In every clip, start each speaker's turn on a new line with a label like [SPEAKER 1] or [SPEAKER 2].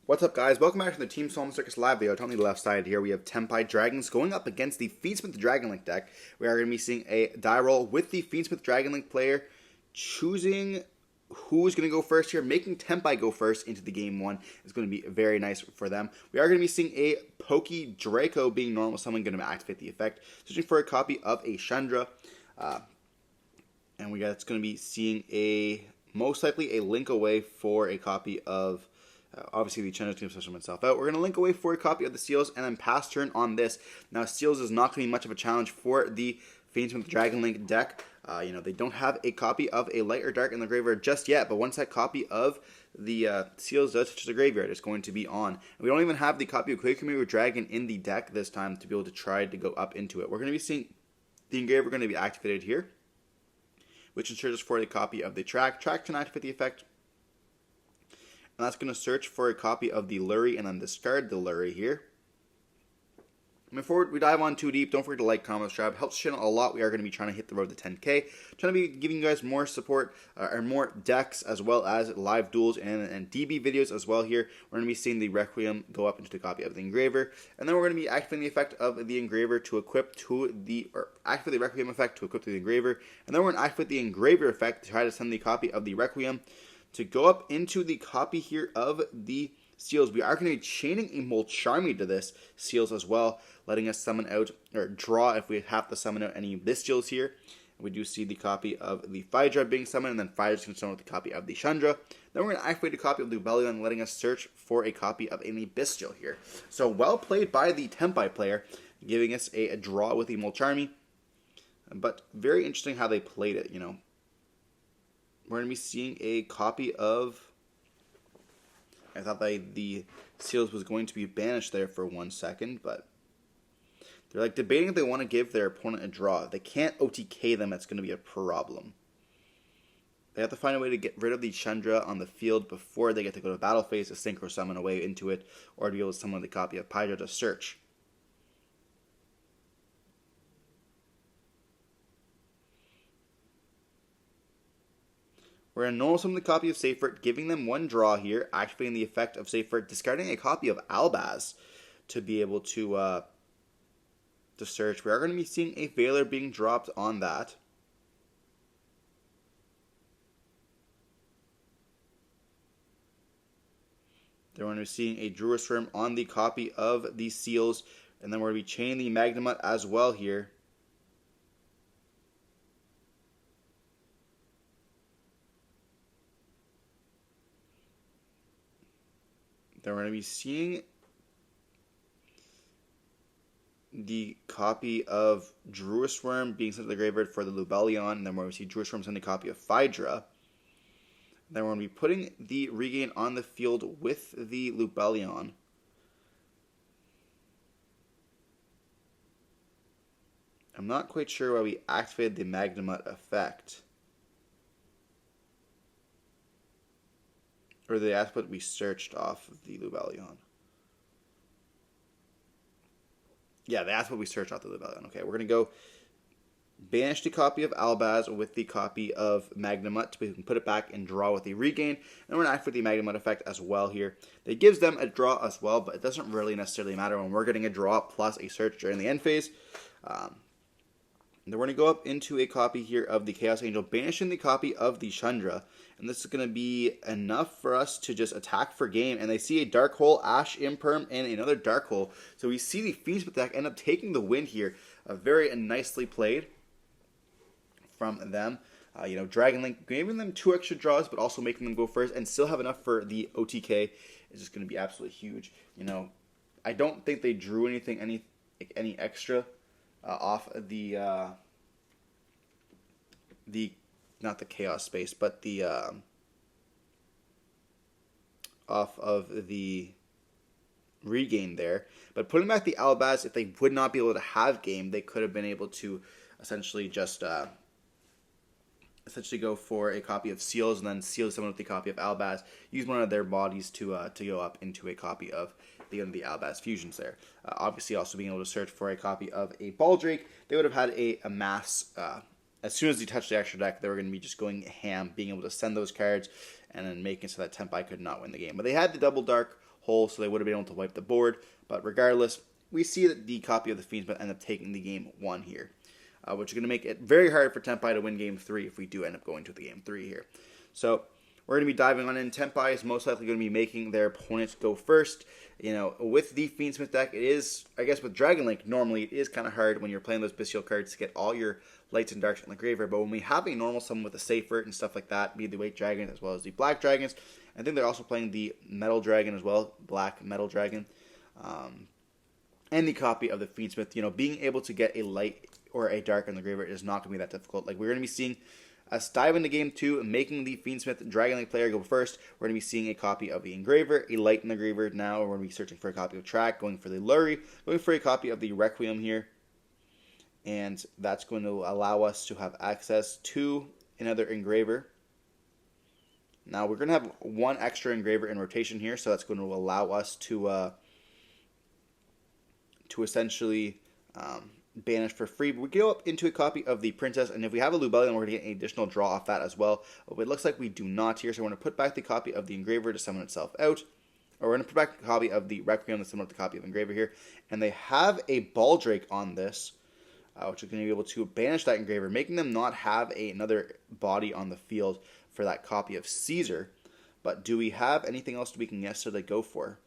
[SPEAKER 1] What's up, guys? Welcome back to the Team Solemn Circus live video. On the left side here, we have Tenpai Dragons going up against the Fiendsmith Dragonlink deck. We are going to be seeing a die roll with the Fiendsmith Dragonlink player choosing who's going to go first here. Making Tenpai go first into the game one is going to be very nice for them. We are going to be seeing a Pokey Draco being normal summon, going to activate the effect. Searching for a copy of a Chandra. And we got it's going to be seeing a most likely a link away for a copy of obviously the Chandra's going to special himself out. We're going to link away for a copy of the Seals and then pass turn on this. Now Seals is not going to be much of a challenge for the Fiendsmith Dragonlink deck. They don't have a copy of a light or dark in the graveyard just yet, but once that copy of the Seals does touch the graveyard, it's going to be on. And we don't even have the copy of Quakemeter Dragon in the deck this time to be able to try to go up into it. We're going to be seeing the Engraver going to be activated here, which ensures us for a copy of the Track. Track can activate the effect, and that's going to search for a copy of the Lurie and then discard the Lurie here. And before we dive on too deep, don't forget to like, comment, subscribe. Helps the channel a lot. We are going to be trying to hit the road to 10K. Trying to be giving you guys more support and more decks as well as live duels and DB videos as well here. We're going to be seeing the Requiem go up into the copy of the Engraver. And then we're going to be activating the effect of the Engraver to equip to the, or activate the Requiem effect to equip to the Engraver. And then we're going to activate the Engraver effect to try to send the copy of the Requiem to go up into the copy here of the Seals. We are going to be chaining a Molcharmy to this Seals as well, letting us summon out, or draw if we have to summon out any of this Seals here. We do see the copy of the Phaedra being summoned, and then Phaedra's going to summon with the copy of the Chandra. Then we're going to activate a copy of the Lubellion, letting us search for a copy of an Abyssal here. So well played by the Tenpai player, giving us a draw with the Molcharmy. But very interesting how they played it, We're going to be seeing a copy of, I thought the Seals was going to be banished there for 1 second, but they're like debating if they want to give their opponent a draw. If they can't OTK them, that's going to be a problem. They have to find a way to get rid of the Chandra on the field before they get to go to battle phase to synchro summon away into it, or to be able to summon the copy of Phaedra to search. We're going to normal summon the copy of Seyfert, giving them one draw here, activating the effect of Seyfert, discarding a copy of Albaz to be able to search. We are going to be seeing a Veiler being dropped on that. Then we're going to be seeing a Druid Worm on the copy of the Seals, and then we're going to be chaining the Magnamut as well here. Then we're going to be seeing the copy of Druid Worm being sent to the graveyard for the Lubellion. And then we're going to see Druid Worm send a copy of Phaedra. Then we're going to be putting the Regain on the field with the Lubellion. I'm not quite sure why we activated the Magnamut effect. Or the aspect we searched off of the Lubellion. Yeah, the aspect we searched off the Lubellion. Okay, we're going to go banish the copy of Albaz with the copy of Magnamut. We can put it back and draw with the Regain. And we're going to activate the Magnamut effect as well here. That gives them a draw as well, but it doesn't really necessarily matter when we're getting a draw plus a search during the end phase. Then we're going to go up into a copy here of the Chaos Angel, banishing the copy of the Chandra. And this is going to be enough for us to just attack for game. And they see a Dark Hole, Ash Imperm, and another Dark Hole. So we see the Fiendsmith deck end up taking the win here. Very nicely played from them. Dragonlink giving them 2 extra draws, but also making them go first and still have enough for the OTK is just going to be absolutely huge. I don't think they drew any extra off the not the Chaos space, but the off of the Regain there. But putting back the Albaz, if they would not be able to have game, they could have been able to essentially just go for a copy of Seals and then seal someone with the copy of Albaz. Use one of their bodies to go up into a copy of the Albaz fusions there. Obviously, also being able to search for a copy of a Baldrake, they would have had a mass. As soon as they touched the extra deck, they were going to be just going ham, being able to send those cards and then making so that Tenpai could not win the game. But they had the double Dark hole, so they would have been able to wipe the board. But regardless, we see that the copy of the Fiendsmith end up taking the game 1 here, which is going to make it very hard for Tenpai to win game 3 if we do end up going to the game 3 here. So we're going to be diving on in. Tenpai is most likely going to be making their opponents go first. With the Fiendsmith deck, it is, I guess with Dragon Link, normally it is kind of hard when you're playing those Bestial cards to get all your lights and darks in the graveyard. But when we have a normal summon with a Safer and stuff like that, be it the White Dragons as well as the Black Dragons, I think they're also playing the Metal Dragon as well, Black Metal Dragon, and the copy of the Fiendsmith. Being able to get a light or a dark in the graveyard is not going to be that difficult. Like, we're going to be seeing us dive into game 2, making the Fiendsmith Dragon Link player go first. We're going to be seeing a copy of the Engraver, a light in the graveyard now. We're going to be searching for a copy of Track, going for the Lurry, going for a copy of the Requiem here. And that's going to allow us to have access to another Engraver. Now, we're going to have one extra Engraver in rotation here, so that's going to allow us to essentially banish for free. But we go up into a copy of the Princess, and if we have a Lubellion, we're going to get an additional draw off that as well. But it looks like we do not here, so we're going to put back the copy of the Engraver to summon itself out. Or we're going to put back a copy of the Requiem to summon out the copy of Engraver here. And they have a Baldrake on this, which is going to be able to banish that Engraver, making them not have another body on the field for that copy of Caesar. But do we have anything else we can necessarily go for?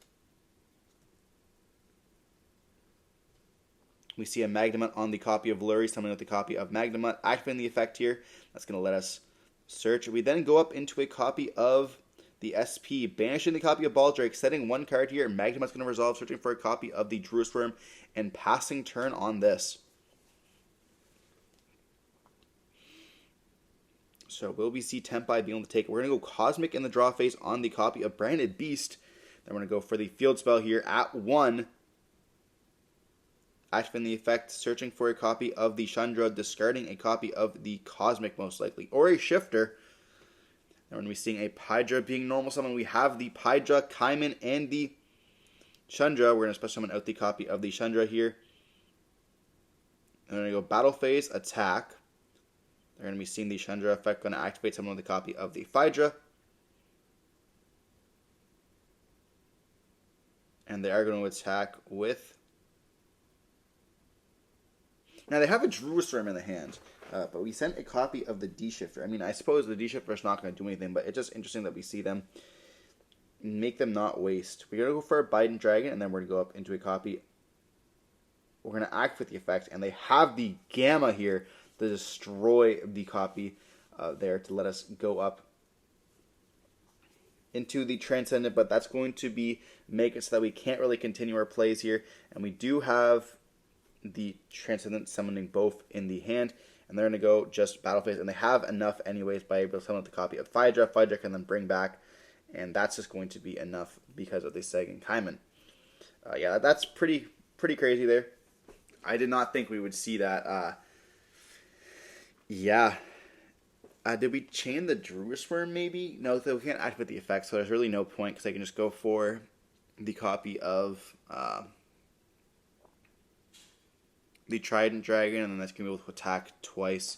[SPEAKER 1] We see a Magnemite on the copy of Lurry, summoning out the copy of Magnemite, activating the effect here. That's going to let us search. We then go up into a copy of the SP, banishing the copy of Baldrake, setting one card here. Magnemite's going to resolve, searching for a copy of the Druid Worm, and passing turn on this. So will we see Tenpai being able to take it? We're going to go Cosmic in the draw phase on the copy of Branded Beast. Then we're going to go for the field spell here at 1. Activating the effect, searching for a copy of the Chandra, discarding a copy of the Cosmic most likely, or a Shifter. And when we're seeing a Pydra being normal summon, we have the Pydra, Kaiman, and the Chandra. We're going to special summon out the copy of the Chandra here. And we're going to go Battle Phase, Attack. They're going to be seeing the Chandra effect, going to activate someone with a copy of the Phaedra. And they are going to attack with... Now, they have a Druid Worm in the hand, but we sent a copy of the D-Shifter. I mean, I suppose the D-Shifter is not going to do anything, but it's just interesting that we see them make them not waste. We're going to go for a Biden Dragon, and then we're going to go up into a copy. We're going to act with the effect, and they have the Gamma here to destroy the copy there to let us go up into the Transcendent, but that's going to make it so that we can't really continue our plays here, and we do have the Transcendent summoning both in the hand, and they're going to go just Battle Phase, and they have enough anyways by able to summon the copy of Phaedra. Phaedra can then bring back, and that's just going to be enough because of the Seg and Kaiman. Yeah, that's pretty crazy there. I did not think we would see that. Yeah. Did we chain the Druid Worm maybe? No, we can't activate the effect, so there's really no point because I can just go for the copy of the Trident Dragon, and then that's going to be able to attack twice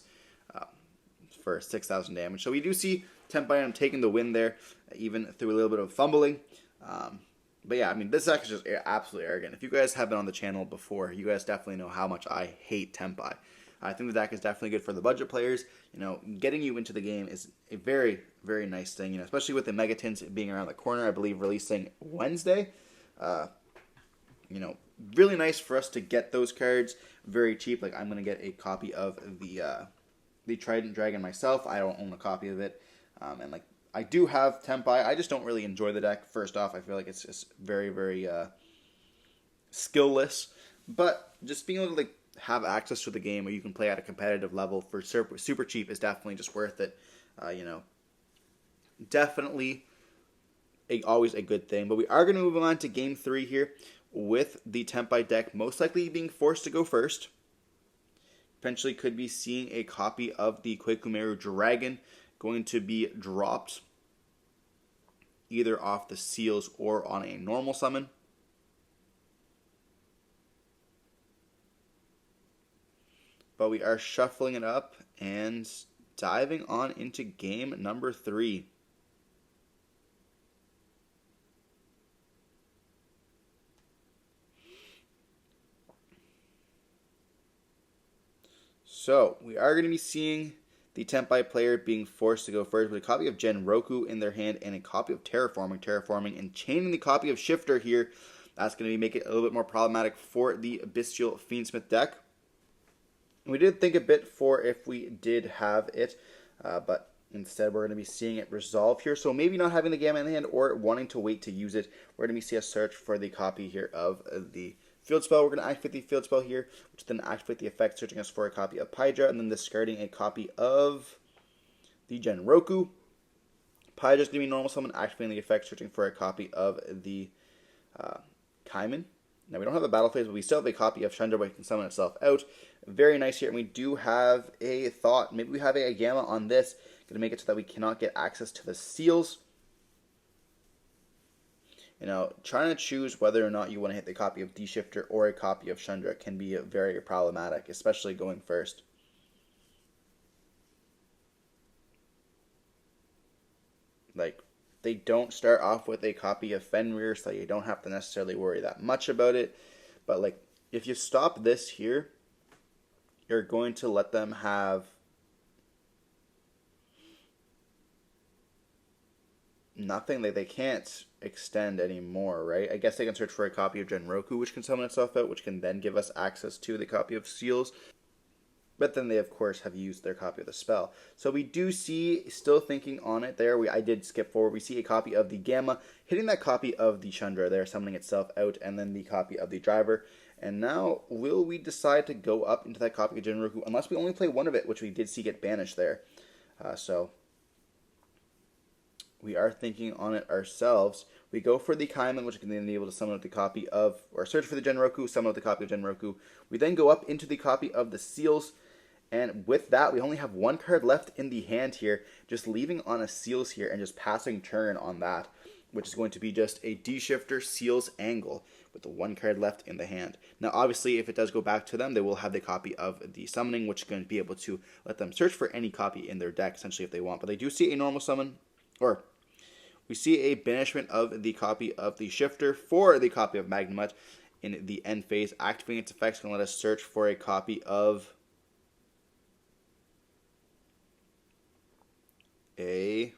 [SPEAKER 1] for 6,000 damage. So we do see Tenpai taking the win there, even through a little bit of fumbling. But yeah, I mean, this deck is just absolutely arrogant. If you guys have been on the channel before, you guys definitely know how much I hate Tenpai. I think the deck is definitely good for the budget players. Getting you into the game is a very, very nice thing, especially with the Megatins being around the corner, I believe releasing Wednesday. Really nice for us to get those cards very cheap. Like, I'm going to get a copy of the Trident Dragon myself. I don't own a copy of it. And I do have Tenpai. I just don't really enjoy the deck. First off, I feel like it's just very, very skillless. But just being able to have access to the game where you can play at a competitive level for super cheap is definitely just worth it. Definitely always a good thing. But we are going to move on to Game 3 here with the Tenpai deck most likely being forced to go first. Potentially could be seeing a copy of the Kwekumeru Dragon going to be dropped either off the seals or on a normal summon. But we are shuffling it up and diving on into game number 3. So we are going to be seeing the Tenpai player being forced to go first with a copy of Genroku in their hand and a copy of Terraforming, and chaining the copy of Shifter here. That's going to make it a little bit more problematic for the Bestial Fiendsmith deck. We did think a bit for if we did have it, but instead we're going to be seeing it resolve here. So maybe not having the Gamma in the hand or wanting to wait to use it, we're going to be seeing a search for the copy here of the field spell. We're going to activate the field spell here, which then activate the effect, searching us for a copy of Pydra, and then discarding a copy of the Genroku. Pydra's going to be normal summon, activating the effect, searching for a copy of the Kaiman. Now we don't have a battle phase, but we still have a copy of Chandra, but it can summon itself out. Very nice here, and we do have a thought. Maybe we have a Gamma on this, going to make it so that we cannot get access to the seals. You know, trying to choose whether or not you want to hit the copy of D-Shifter or a copy of Chandra can be very problematic, especially going first. Like, they don't start off with a copy of Fenrir, so you don't have to necessarily worry that much about it. But, like, if you stop this here, you're going to let them have nothing. They can't extend anymore, right? I guess they can search for a copy of Genroku, which can summon itself out, which can then give us access to the copy of Seals. But then they, of course, have used their copy of the spell. So we do see, still thinking on it there, I did skip forward, we see a copy of the Gamma, hitting that copy of the Chandra there, summoning itself out, and then the copy of the Driver. And now, will we decide to go up into that copy of Genroku, unless we only play one of it, which we did see get banished there. So we are thinking on it ourselves. We go for the Kaiman, which can then be able to summon out the copy of, or search for the Genroku, summon out the copy of Genroku. We then go up into the copy of the Seals, and with that, we only have one card left in the hand here, just leaving on a Seals here and just passing turn on that, which is going to be just a D-Shifter Seals Angle with the one card left in the hand. Now, obviously, if it does go back to them, they will have the copy of the Summoning, which is going to be able to let them search for any copy in their deck, essentially, if they want. But they do see a normal summon, or we see a banishment of the copy of the Shifter for the copy of Magnemite in the end phase. Activating its effects can let us search for a copy of a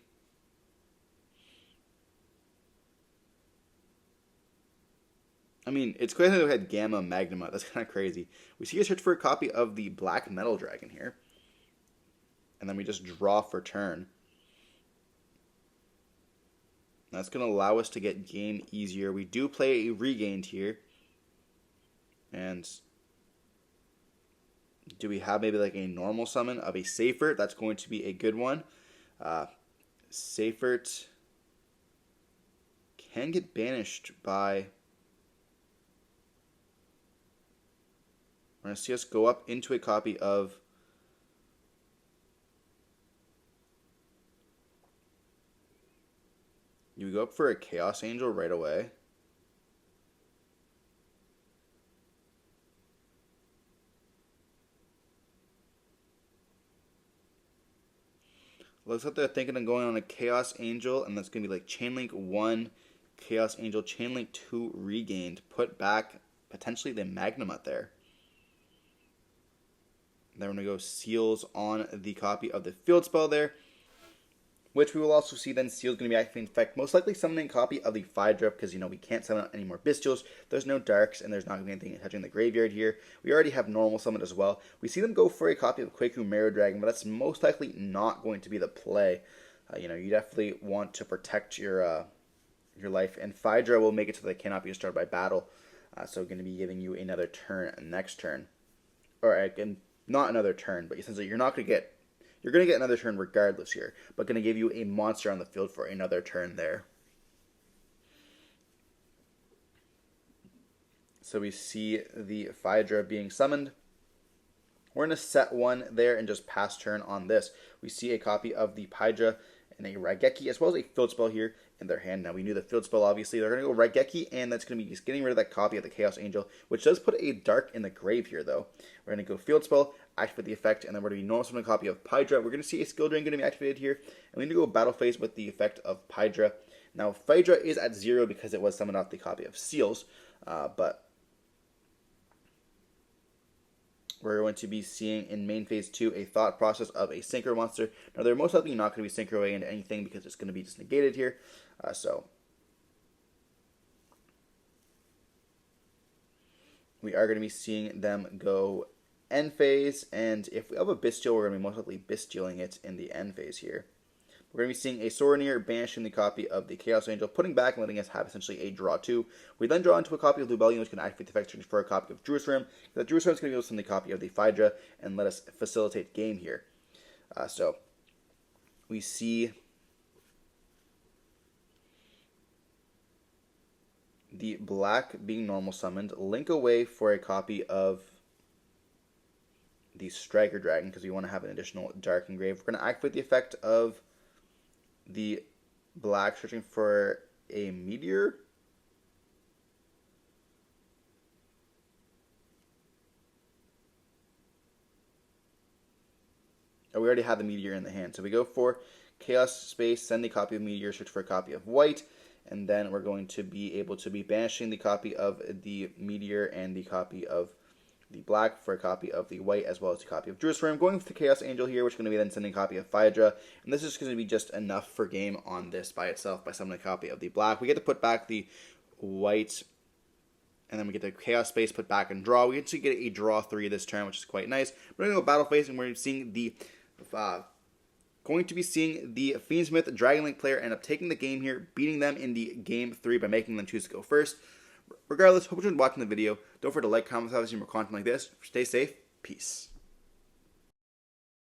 [SPEAKER 1] it's crazy that we had Gamma Magnemite. That's kind of crazy. We see a search for a copy of the Black Metal Dragon here. And then we just draw for turn. That's going to allow us to get game easier. We do play a Regained here. And do we have maybe like a normal summon of a Seifert? That's going to be a good one. Seifert can get banished by... We're going to see us go up into a copy of... You go up for a Chaos Angel right away. Looks like they're thinking of going on a Chaos Angel, and that's going to be like Chainlink 1, Chaos Angel, Chainlink 2 Regained. Put back potentially the Magnemite there. Then we're going to go Seals on the copy of the Field Spell there, which we will also see then Seals going to be activating effect, most likely summoning a copy of the Pydra, because, we can't summon out any more Bestials. There's no Darks, and there's not going to be anything touching the graveyard here. We already have normal summon as well. We see them go for a copy of Quaku Marrow Dragon, but that's most likely not going to be the play. You definitely want to protect your life, and Pydra will make it so that it cannot be destroyed by battle. So going to be giving you another turn next turn. Or, again, not another turn, but essentially you're going to get another turn regardless here, but going to give you a monster on the field for another turn there. So we see the Phaedra being summoned. We're going to set one there and just pass turn on this. We see a copy of the Pydra and a Raigeki, as well as a field spell here in their hand. Now, we knew the field spell, obviously. They're going to go Raigeki, and that's going to be just getting rid of that copy of the Chaos Angel, which does put a Dark in the grave here, though. We're going to go field spell, activate the effect, and then we're going to be normal summon a copy of Pydra. We're going to see a skill drain going to be activated here, and we need to go battle phase with the effect of Pydra. Now, Phaedra is at 0 because it was summoned off the copy of Seals, but we're going to be seeing in main phase 2 a thought process of a synchro monster. Now, they're most likely not going to be synchro into anything because it's going to be just negated here. So we are going to be seeing them go end phase, and if we have a Bestial, we're going to be most likely Bestialing it in the end phase here. We're going to be seeing a Sorinier banishing the copy of the Chaos Angel, putting back and letting us have essentially a draw 2. We then draw into a copy of Lubellion, which can activate the effect for a copy of Druis Rim. That Druis Rim is going to give us the copy of the Phaedra and let us facilitate game here. So we see the black being normal summoned, link away for a copy of the Striker Dragon because we want to have an additional Dark Engrave. We're going to activate the effect of the black searching for a Meteor. Oh, we already have the Meteor in the hand. So we go for Chaos Space, send the copy of Meteor, search for a copy of white, and then we're going to be able to be banishing the copy of the Meteor and the copy of the black for a copy of the white, as well as the copy of Druis Rim. Going with the Chaos Angel here, which is going to be then sending a copy of Phaedra, and this is going to be just enough for game on this by itself by summoning a copy of the black. We get to put back the white, and then we get the Chaos Space put back and draw. We actually get a draw 3 this turn, which is quite nice. We're going to go battle phase, and we're seeing the Fiendsmith Dragonlink player end up taking the game here, beating them in the game 3 by making them choose to go first. Regardless, hope you enjoyed watching the video. Don't forget to like, comment, subscribe, see more content like this. Stay safe. Peace.